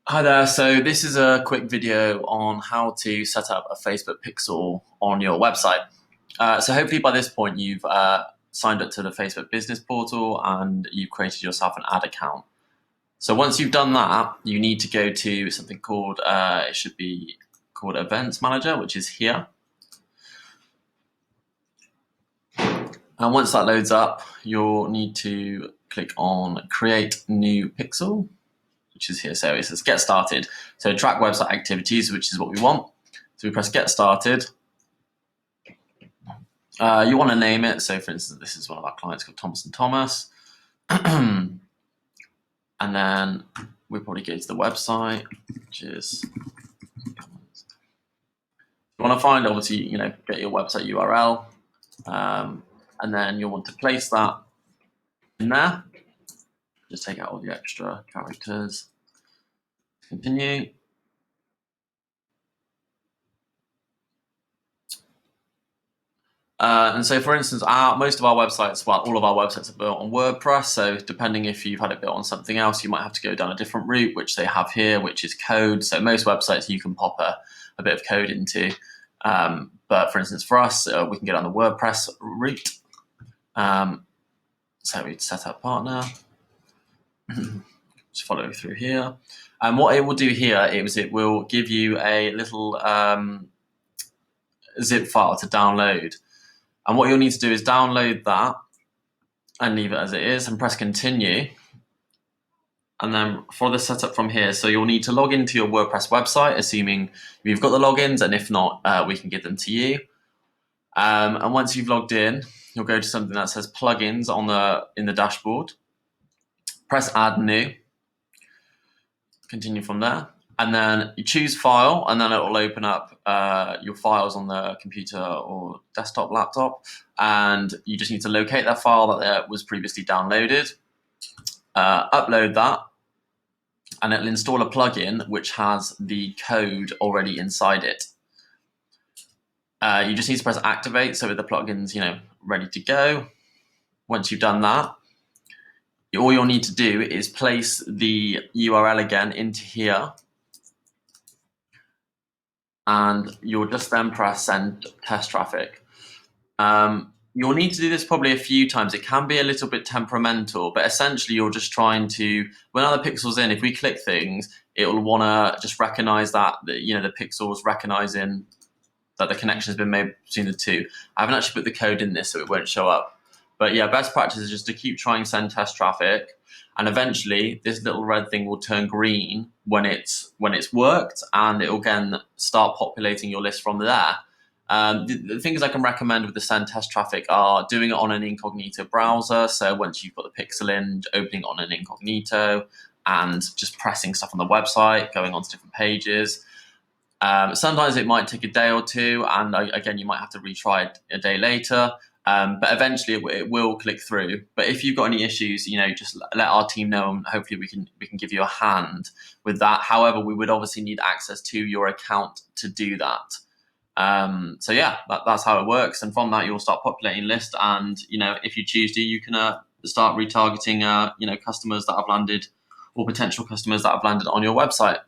Hi there. So this is a quick video on how to set up a Facebook pixel on your website. So hopefully by this point you've signed up to the Facebook business portal and you've created yourself an ad account. So once you've done that, you need to go to something called, it should be called Events Manager, which is here. And once that loads up, you'll need to click on Create New Pixel, which is here. So it says Get Started. So track website activities, which is what we want. So we press Get Started. You want to name it. So for instance, this is one of our clients called Thomas and Thomas. And then we probably go to the website, which is, you want to find, obviously, get your website URL. And then you'll want to place that in there. Just take out all the extra characters. Continue. And so, for instance, most of our websites, well, all of our websites are built on WordPress. So depending if you've had it built on something else, you might have to go down a different route, which they have here, which is code. So most websites you can pop a bit of code into. But for instance, for us, we can get on the WordPress route. So we'd set up partner. Just follow through here. And what it will do here is it will give you a little zip file to download. And what you'll need to do is download that and leave it as it is and press continue. And then for the setup from here, so you'll need to log into your WordPress website, assuming you've got the logins, and if not, we can give them to you. And once you've logged in, you'll go to something that says plugins in the dashboard. Press add new. Continue from there. And then you choose file, and then it will open up your files on the computer or desktop, laptop. And you just need to locate that file that was previously downloaded, upload that, and it'll install a plugin which has the code already inside it. You just need to press activate, so the plugin's ready to go. Once you've done that, all you'll need to do is place the URL again into here, and you'll just then press send test traffic. You'll need to do this probably a few times. It can be a little bit temperamental, but essentially you're just trying to, when other pixels in, if we click things, it will want to just recognize that, the pixels recognizing that the connection has been made between the two. I haven't actually put the code in this, so it won't show up. But yeah, best practice is just to keep trying send test traffic, and eventually this little red thing will turn green when it's worked, and it will again start populating your list from there. The things I can recommend with the send test traffic are doing it on an incognito browser. So once you've got the pixel in, opening it on an incognito and just pressing stuff on the website, going on to different pages. Sometimes it might take a day or two, and again, you might have to retry it a day later. But eventually it will click through. But if you've got any issues, just let our team know, and hopefully we can give you a hand with that. However, we would obviously need access to your account to do that. So yeah, that's how it works. And from that, you'll start populating list. And if you choose to, you can start retargeting customers that have landed, or potential customers that have landed on your website.